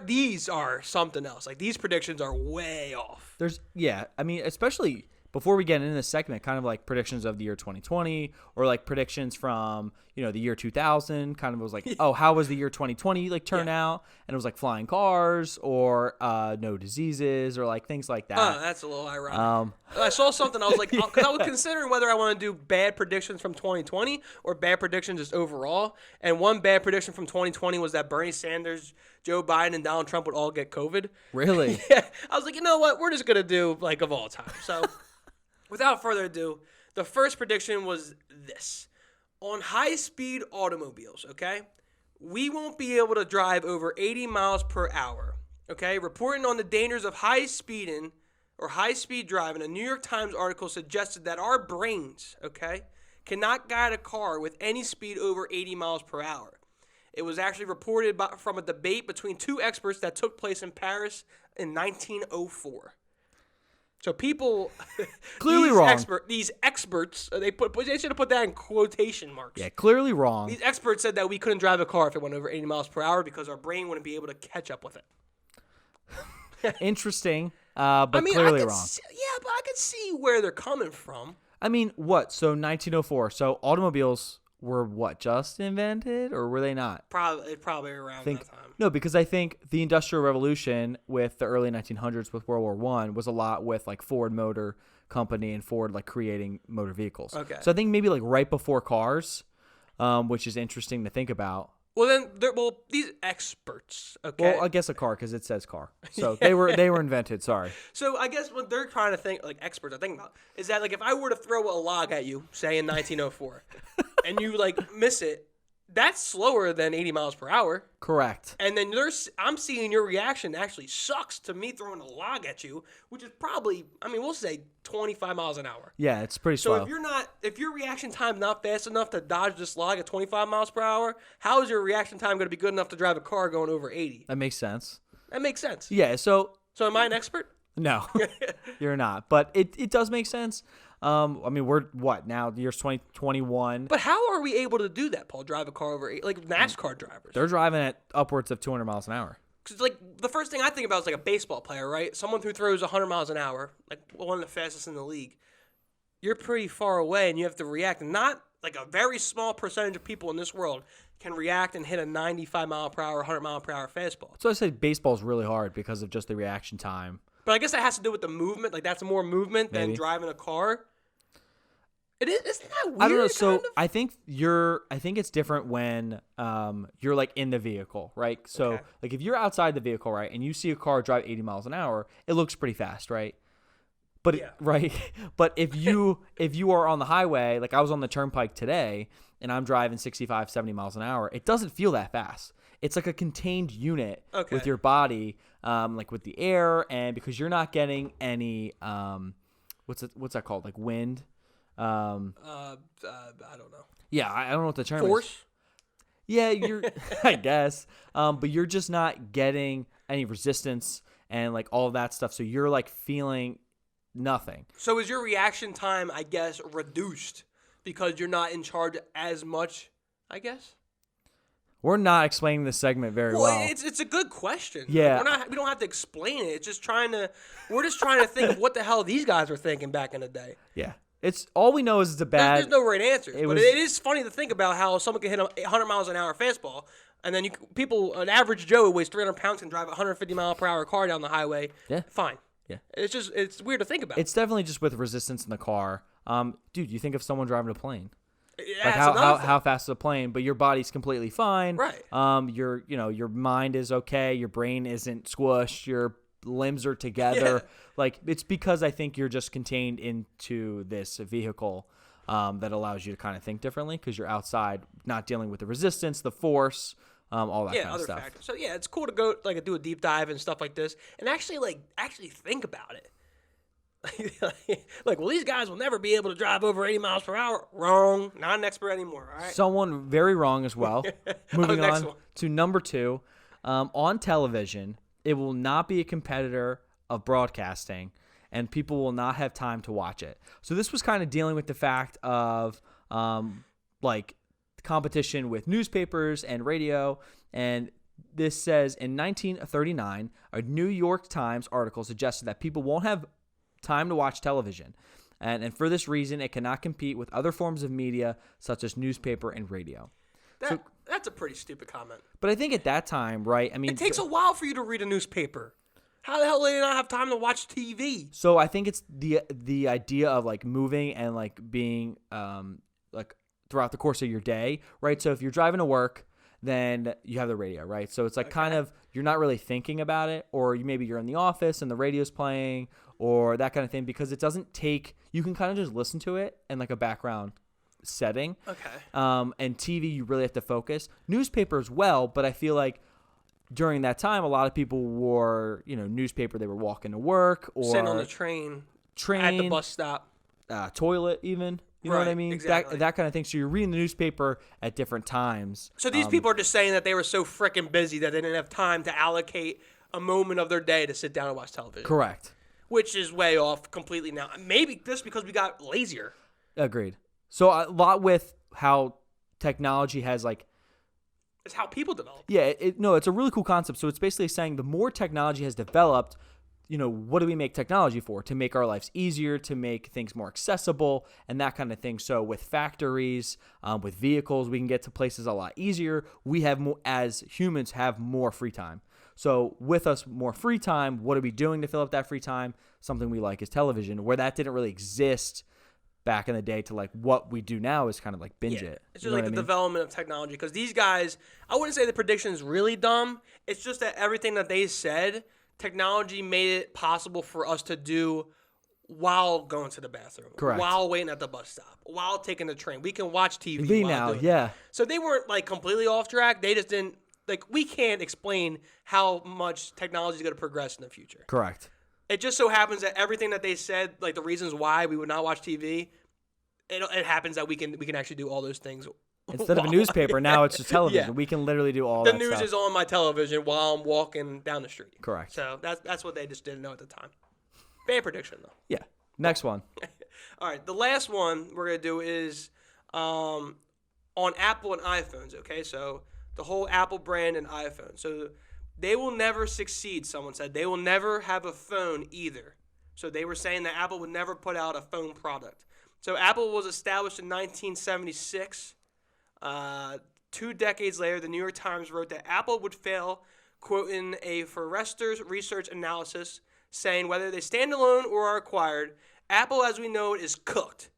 these are something else. These predictions are way off. Especially before we get into this segment, kind of like predictions of the year 2020 or predictions from, the year 2000, kind of was how was the year 2020 turn out? And it was flying cars or no diseases or things like that. That's a little ironic. I saw something. I was because I was considering whether I want to do bad predictions from 2020 or bad predictions just overall. And one bad prediction from 2020 was that Bernie Sanders, Joe Biden, and Donald Trump would all get COVID. Really? Yeah. I was like, you know what? We're just going to do of all time. So without further ado, the first prediction was this. On high-speed automobiles, okay, we won't be able to drive over 80 miles per hour, okay? Reporting on the dangers of high-speed driving, a New York Times article suggested that our brains, okay, cannot guide a car with any speed over 80 miles per hour. It was actually reported from a debate between two experts that took place in Paris in 1904. So people clearly wrong. These experts, they should have put that in quotation marks. Yeah, clearly wrong. These experts said that we couldn't drive a car if it went over 80 miles per hour because our brain wouldn't be able to catch up with it. Interesting, but clearly wrong. But I could see where they're coming from. I mean, what? So 1904. So automobiles were just invented, or were they not? Probably around that time. No, because I think the Industrial Revolution with the early 1900s with World War I was a lot with Ford Motor Company and Ford creating motor vehicles. Okay. So I think maybe right before cars, which is interesting to think about. Well, these experts, okay. Well, I guess a car because it says car. So they were invented. Sorry. So I guess what they're trying to think, experts are thinking about, is that if I were to throw a log at you, say in 1904, and you miss it, that's slower than 80 miles per hour. Correct. And then I'm seeing your reaction actually sucks to me throwing a log at you, which is probably, I mean, we'll say 25 miles an hour. Yeah, it's pretty So slow. if your reaction time's not fast enough to dodge this log at 25 miles per hour, how is your reaction time going to be good enough to drive a car going over 80? That makes sense. That makes sense. Yeah, so Am I an expert? no, you're not. But it does make sense. I mean, we're what now? The year's 2021. But how are we able to do that, Paul? Drive a car over 80, like NASCAR drivers? They're driving at upwards of 200 miles an hour. Because like the first thing I think about is like a baseball player, right? Someone who throws 100 miles an hour, like one of the fastest in the league. You're pretty far away, and you have to react. And not like a very small percentage of people in this world can react and hit a 95 mile per hour, 100 mile per hour fastball. So I say baseball's really hard because of just the reaction time. But I guess that has to do with the movement. Like that's more movement than Maybe. driving a car. It is. Isn't that weird? I don't know. So kind of? I think it's different when you're like in the vehicle, right? So Okay. like if you're outside the vehicle, right, and you see a car drive 80 miles an hour, it looks pretty fast, right? But Yeah. right, but if you are on the highway, like I was on the turnpike today, and I'm driving 65, 70 miles an hour, it doesn't feel that fast. It's like a contained unit Okay. with your body, like with the air, and because you're not getting any what's that called, like wind. I don't know. Yeah, I don't know what the term is. Force. Yeah, you're I guess. But you're just not getting any resistance and like all of that stuff. So you're like feeling nothing. So is your reaction time, I guess, reduced because you're not in charge as much, I guess? We're not explaining this segment very well. It's a good question. Yeah. We don't have to explain it. It's just we're just trying to think of what the hell these guys were thinking back in the day. Yeah. It's all we know is it's a bad. There's no right answer. But was- it is funny to think about how someone can hit a 100 miles an hour fastball, and then an average Joe who weighs 300 pounds can drive a 150 mile per hour car down the highway. Yeah. Fine. Yeah. It's weird to think about. It's definitely just with resistance in the car. Dude, you think of someone driving a plane. Yeah, Like that's another thing. how fast is a plane, but your body's completely fine. Right. Your mind is okay, your brain isn't squished, your limbs are together. Yeah. Like it's because I think you're just contained into this vehicle that allows you to kind of think differently because you're outside, not dealing with the resistance, the force, all that kind of other stuff. factors. So yeah, it's cool to go do a deep dive and stuff like this, and actually think about it. Like, well, these guys will never be able to drive over 80 miles per hour. Wrong. Not an expert anymore. All right. Someone very wrong as well. Moving Next on one. to number 2. On television, it will not be a competitor of broadcasting, and people will not have time to watch it. So this was kind of dealing with the fact of like competition with newspapers and radio. And this says in 1939, a New York Times article suggested that people won't have time to watch television. And for this reason, it cannot compete with other forms of media such as newspaper and radio. That's a pretty stupid comment. But I think at that time, right? I mean, It takes a while for you to read a newspaper. How the hell do they not have time to watch TV? So I think it's the idea of like moving and like being like throughout the course of your day, right? So if you're driving to work, then you have the radio, right? So it's like kind of you're not really thinking about it, or maybe you're in the office and the radio's playing, or that kind of thing, because it doesn't take. You can kind of just listen to it in like a background setting. Okay. And TV, you really have to focus. Newspaper as well, but I feel like during that time, a lot of people wore, newspaper. They were walking to work or Sitting on the train, at the bus stop. Toilet, even. You know what I Right, mean? exactly. That kind of thing. So you're reading the newspaper at different times. So these people are just saying that they were so freaking busy that they didn't have time to allocate a moment of their day to sit down and watch television. Correct. Which is way off completely now. Maybe just because we got lazier. Agreed. So a lot with how technology has like. It's how people develop. Yeah, it's a really cool concept. So it's basically saying the more technology has developed, what do we make technology for? To make our lives easier, to make things more accessible, and that kind of thing. So with factories, with vehicles, we can get to places a lot easier. We have more, as humans, have more free time. So with us more free time, what are we doing to fill up that free time? Something we like is television, where that didn't really exist back in the day. To like what we do now is kind of like binge it. It's just like the development of technology. Because these guys, I wouldn't say the prediction is really dumb. It's just that everything that they said, technology made it possible for us to do while going to the bathroom, Correct. while waiting at the bus stop, while taking the train. We can watch TV TV while now, doing yeah. it. So they weren't like completely off track. They just didn't we can't explain how much technology is going to progress in the future. Correct. It just so happens that everything that they said, like the reasons why we would not watch TV, it happens that we can actually do all those things. Instead of a newspaper, now it's just television. Yeah. We can literally do all The that news stuff. is on my television while I'm walking down the street. Correct. So that's what they just didn't know at the time. Bad prediction, though. Yeah. Next one. All right, the last one we're going to do is on Apple and iPhones, okay? So the whole Apple brand and iPhone. So they will never succeed, someone said. They will never have a phone either. So they were saying that Apple would never put out a phone product. So Apple was established in 1976. 2 decades later, the New York Times wrote that Apple would fail, quoting a Forrester's research analysis, saying whether they stand alone or are acquired, Apple as we know it is cooked.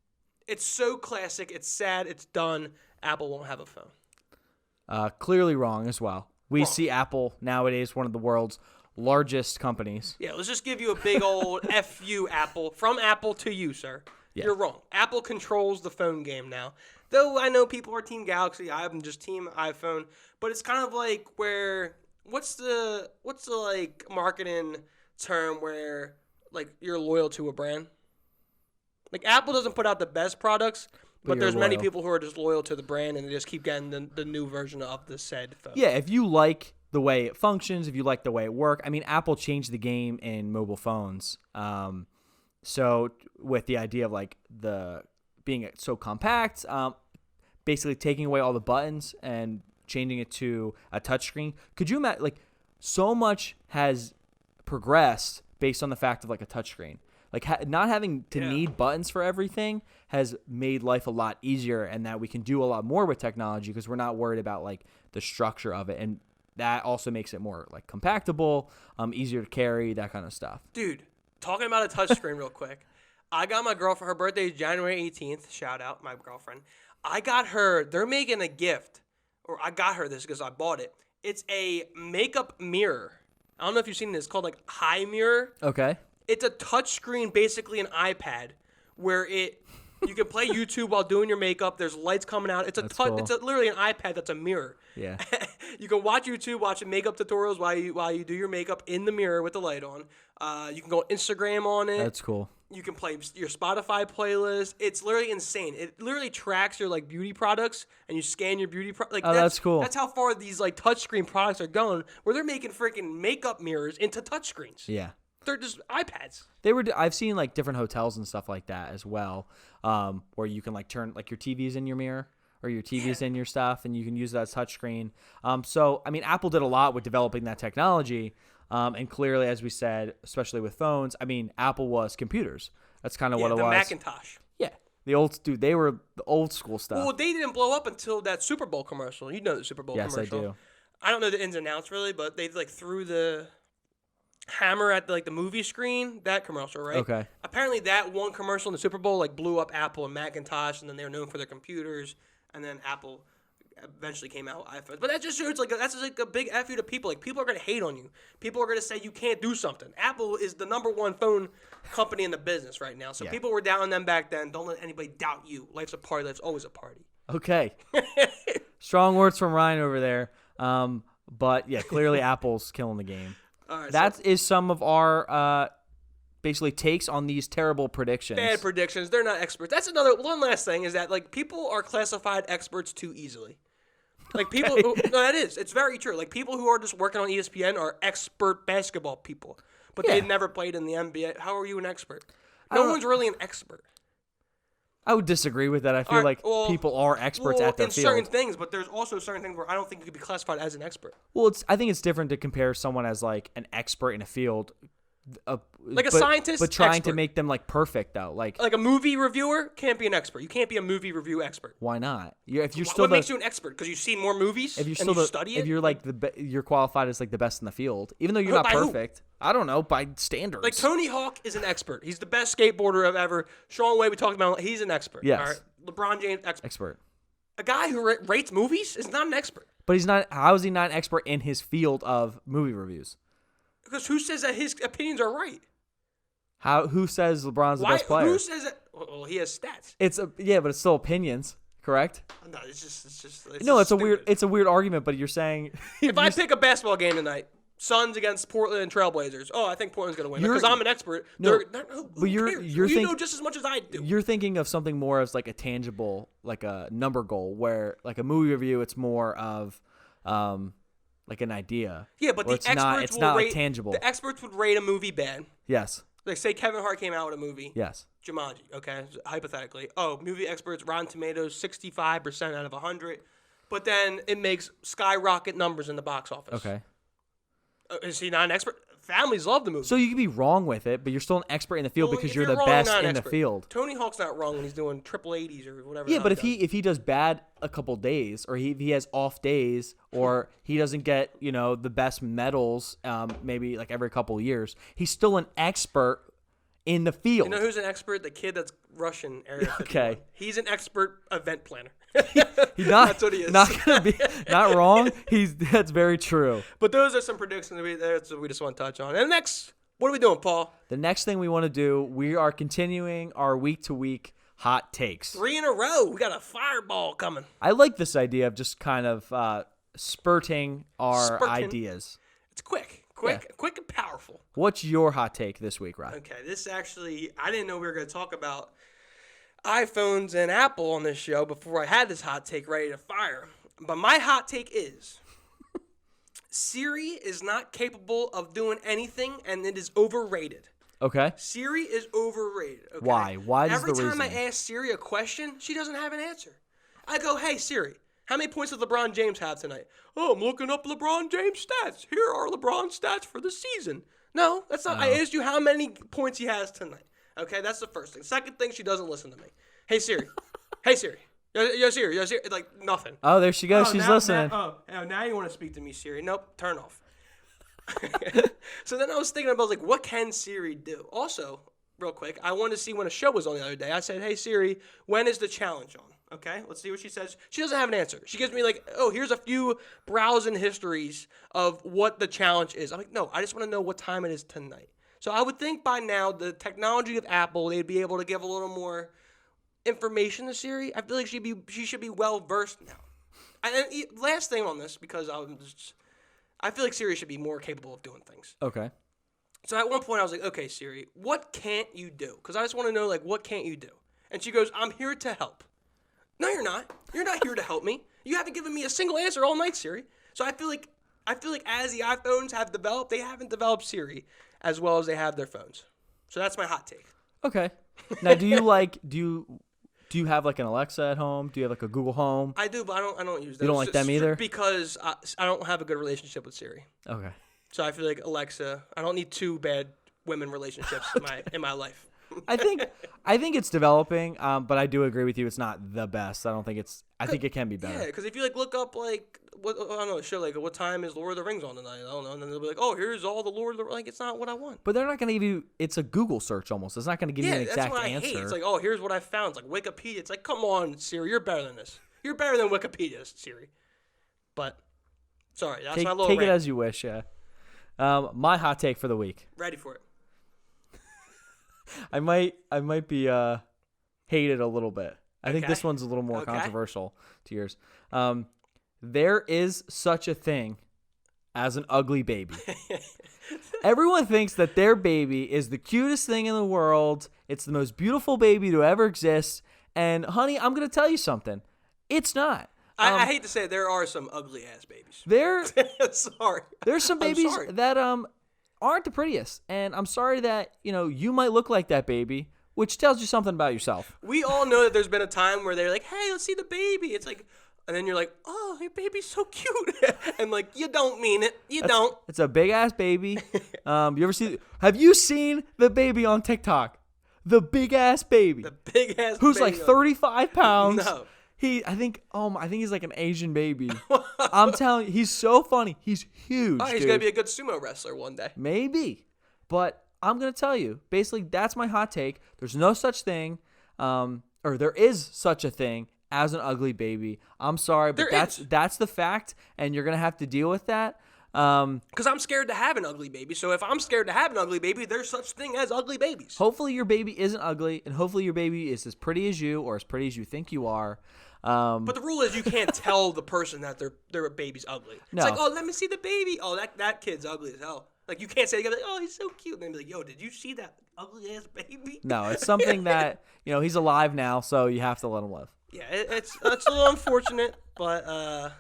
It's so classic, it's sad, it's done. Apple won't have a phone. Clearly wrong as well. We see Apple nowadays, one of the world's largest companies. Yeah, let's just give you a big old F you, Apple. From Apple to you, sir. Yeah. You're wrong. Apple controls the phone game now. Though I know people are Team Galaxy, I'm just Team iPhone. But it's kind of like where what's the like marketing term where like you're loyal to a brand? Like Apple doesn't put out the best products, but there's many people who are just loyal to the brand and they just keep getting the new version of the said phone. Yeah, if you like the way it functions, if you like the way it works, I mean, Apple changed the game in mobile phones. So with the idea of like the being so compact, basically taking away all the buttons and changing it to a touchscreen. Could you imagine, like, so much has progressed based on the fact of like a touchscreen. Like not having to need buttons for everything has made life a lot easier, and that we can do a lot more with technology because we're not worried about like the structure of it, and that also makes it more like compactable, easier to carry, that kind of stuff. Dude, talking about a touchscreen real quick. I got my girlfriend, her birthday is January 18th. Shout out, my girlfriend. I got her, they're making a gift, or I got her this because I bought it. It's a makeup mirror. I don't know if you've seen this. It's called like High Mirror. Okay. It's a touchscreen, basically an iPad, where you can play YouTube while doing your makeup. There's lights coming out. It's Cool. It's literally an iPad that's a mirror. Yeah. You can watch YouTube, watch makeup tutorials while you do your makeup in the mirror with the light on. You can go on Instagram on it. That's cool. You can play your Spotify playlist. It's literally insane. It literally tracks your like beauty products, and you scan your beauty like. Oh, that's cool. That's how far these like touchscreen products are going, where they're making freaking makeup mirrors into touchscreens. Yeah. They're just iPads. I've seen like different hotels and stuff like that as well, where you can like turn like your TV's in your mirror or your TV's in your stuff, and you can use that as touchscreen. So I mean, Apple did a lot with developing that technology, and clearly, as we said, especially with phones, I mean, Apple was computers. That's kind of what it was. The Macintosh. Yeah, they were the old school stuff. Well, they didn't blow up until that Super Bowl commercial. You know the Super Bowl commercial. Yes, I do. I don't know the ins and outs really, but they like threw the hammer at the movie screen, that commercial, right? Okay. Apparently that one commercial in the Super Bowl like blew up Apple and Macintosh, and then they were known for their computers, and then Apple eventually came out with iPhones. But that just shows like that's just like a big F you to people. Like people are gonna hate on you. People are gonna say you can't do something. Apple is the #1 phone company in the business right now. So people were doubting them back then. Don't let anybody doubt you. Life's a party. Life's always a party. Okay. Strong words from Ryan over there. But yeah, clearly Apple's killing the game. All right, That is some of our basically takes on these terrible predictions. Bad predictions. They're not experts. That's one last thing is that like people are classified experts too easily. Like people, no, that is. It's very true. Like people who are just working on ESPN are expert basketball people, but they've never played in the NBA. How are you an expert? No one's really an expert. I would disagree with that. I feel like people are experts at their in field. certain things, but there's also certain things where I don't think you could be classified as an expert. Well, I think it's different to compare someone as like an expert in a field, like a scientist, but trying expert. to make them like perfect though. Like a movie reviewer can't be an expert. You can't be a movie review expert. Why not? If you're What makes you an expert? Because you've seen more movies. If you're and you study it. If you're like you're qualified as like the best in the field, even though you're not perfect. I don't know, by standards. Like Tony Hawk is an expert. He's the best skateboarder I've ever. Sean Way, we talked about. He's an expert. Yes. All right? LeBron James, expert. A guy who rates movies is not an expert. But he's not. How is he not an expert in his field of movie reviews? Because who says that his opinions are right? Who says LeBron's the Why? best player? Who says that? Well, he has stats. But it's still opinions, correct? No, it's just. No, it's stupid. it's a weird argument, but you're saying If I pick a basketball game tonight, Suns against Portland and Trailblazers. Oh, I think Portland's gonna win because I'm an expert. No, but you know just as much as I do. You're thinking of something more as like a tangible, like a number goal, where like a movie review, it's more of like an idea. Yeah, but the experts it's will not rate, like tangible. The experts would rate a movie bad. Yes. Like, say Kevin Hart came out with a movie. Yes. Jumanji, okay, hypothetically. Oh, movie experts, Rotten Tomatoes, 65% out of 100. But then it makes skyrocket numbers in the box office. Okay. Is he not an expert? Families love the movie. So you can be wrong with it, but you're still an expert in the field because if you're the wrong, best not an in the expert. field. Tony Hawk's not wrong when he's doing triple 80s or whatever. Yeah, but if he he does bad a couple days, or he has off days, or he doesn't get the best medals, maybe like every couple years, he's still an expert in the field. You know who's an expert? The kid that's Russian area. Okay. He's an expert event planner. He's not, That's what he is. Not gonna be not wrong. That's very true. But those are some predictions that's what we just want to touch on. And next, what are we doing, Paul? The next thing we want to do, we are continuing our week-to-week hot takes. 3 in a row. We got a fireball coming. I like this idea of just kind of spurting our ideas. It's quick and powerful. What's your hot take this week, Rod? Okay, this actually, I didn't know we were going to talk about iPhones and Apple on this show before I had this hot take ready to fire. But my hot take is Siri is not capable of doing anything, and it is overrated. Okay. Siri is overrated. Okay? Why? Why is the reason? Every time I ask Siri a question, she doesn't have an answer. I go, hey, Siri, how many points does LeBron James have tonight? Oh, I'm looking up LeBron James stats. Here are LeBron's stats for the season. No, that's not. I asked you how many points he has tonight. Okay, that's the first thing. Second thing, she doesn't listen to me. Hey, Siri. Hey, Siri. Yo, Siri. Yo, Siri. Like, nothing. Oh, there she goes. She's listening. Now you want to speak to me, Siri. Nope, turn off. So then I was thinking about, like, what can Siri do? Also, real quick, I wanted to see when a show was on the other day. I said, hey, Siri, when is the challenge on? Okay, let's see what she says. She doesn't have an answer. She gives me like, oh, here's a few browsing histories of what the challenge is. I'm like, no, I just want to know what time it is tonight. So I would think by now the technology of Apple, they'd be able to give a little more information to Siri. I feel like she should be well versed now. And last thing on this, because I feel like Siri should be more capable of doing things. Okay. So at one point I was like, okay, Siri, what can't you do? Because I just want to know, like, what can't you do? And she goes, I'm here to help. No, you're not. You're not here to help me. You haven't given me a single answer all night, Siri. So I feel like as the iPhones have developed, they haven't developed Siri as well as they have their phones. So that's my hot take. Okay. Now, do you have like an Alexa at home? Do you have like a Google Home? I do, but I don't use those. You don't like them either? Because I don't have a good relationship with Siri. Okay. So I feel like Alexa, I don't need two bad women relationships in my life. I think it's developing, but I do agree with you. It's not the best. I think it can be better. Yeah, because if you like look up like I don't know, show like what time is Lord of the Rings on tonight? I don't know, and then they'll be like, oh, here's all the Lord of the Rings. Like, it's not what I want. But they're not going to give you. It's a Google search almost. It's not going to give you an exact that's what answer. I hate. It's like, oh, here's what I found. It's like Wikipedia. It's like, come on, Siri, you're better than this. You're better than Wikipedia, Siri. But sorry, that's my little take rant. it as you wish. Yeah. My hot take for the week. Ready for it. I might be hated a little bit. I think this one's a little more controversial to yours. There is such a thing as an ugly baby. Everyone thinks that their baby is the cutest thing in the world. It's the most beautiful baby to ever exist. And honey, I'm going to tell you something. It's not. I hate to say it, there are some ugly ass babies. Sorry. There's some babies that aren't the prettiest, and I'm sorry that you might look like that baby, which tells you something about yourself. We all know that there's been a time where they're like, hey, let's see the baby. It's like, and then you're like, oh, your baby's so cute. And like, you don't mean it. Don't. It's a big ass baby. Have you seen the baby on TikTok? The big ass baby. The big ass who's baby. Like 35 pounds. No. I think he's like an Asian baby. I'm telling you, he's so funny. He's huge. Oh, he's going to be a good sumo wrestler one day. Maybe. But I'm going to tell you, basically, that's my hot take. There's no such thing, or there is such a thing as an ugly baby. I'm sorry, but that's the fact, and you're going to have to deal with that. Because I'm scared to have an ugly baby. So if I'm scared to have an ugly baby, there's such thing as ugly babies. Hopefully your baby isn't ugly, and hopefully your baby is as pretty as you or as pretty as you think you are. But the rule is you can't tell the person that their baby's ugly. No. It's like, oh, let me see the baby. Oh, that kid's ugly as hell. Like, you can't say, like, oh, he's so cute. And then be like, yo, did you see that ugly-ass baby? No, it's something that, he's alive now, so you have to let him live. Yeah, it's a little unfortunate, but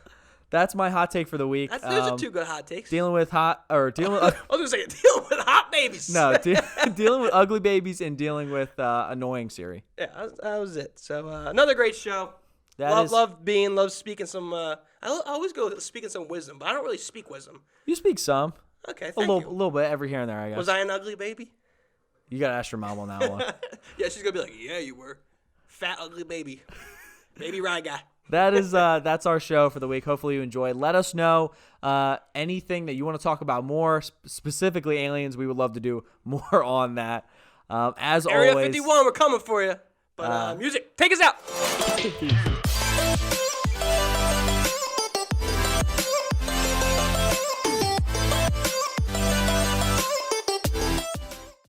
that's my hot take for the week. those are two good hot takes. Dealing with I was gonna say dealing with hot babies. No, dealing with ugly babies and dealing with annoying Siri. Yeah, that was it. So another great show. Love speaking some. I always go speaking some wisdom, but I don't really speak wisdom. You speak some. Okay, a little bit every here and there, I guess. Was I an ugly baby? You gotta ask your mom on that one. Yeah, she's gonna be like, yeah, you were. Fat ugly baby. Baby rye guy. That's our show for the week. Hopefully you enjoyed. Let us know anything that you want to talk about more, specifically aliens. We would love to do more on that. As Area always, 51, we're coming for you. But music, take us out. Peace.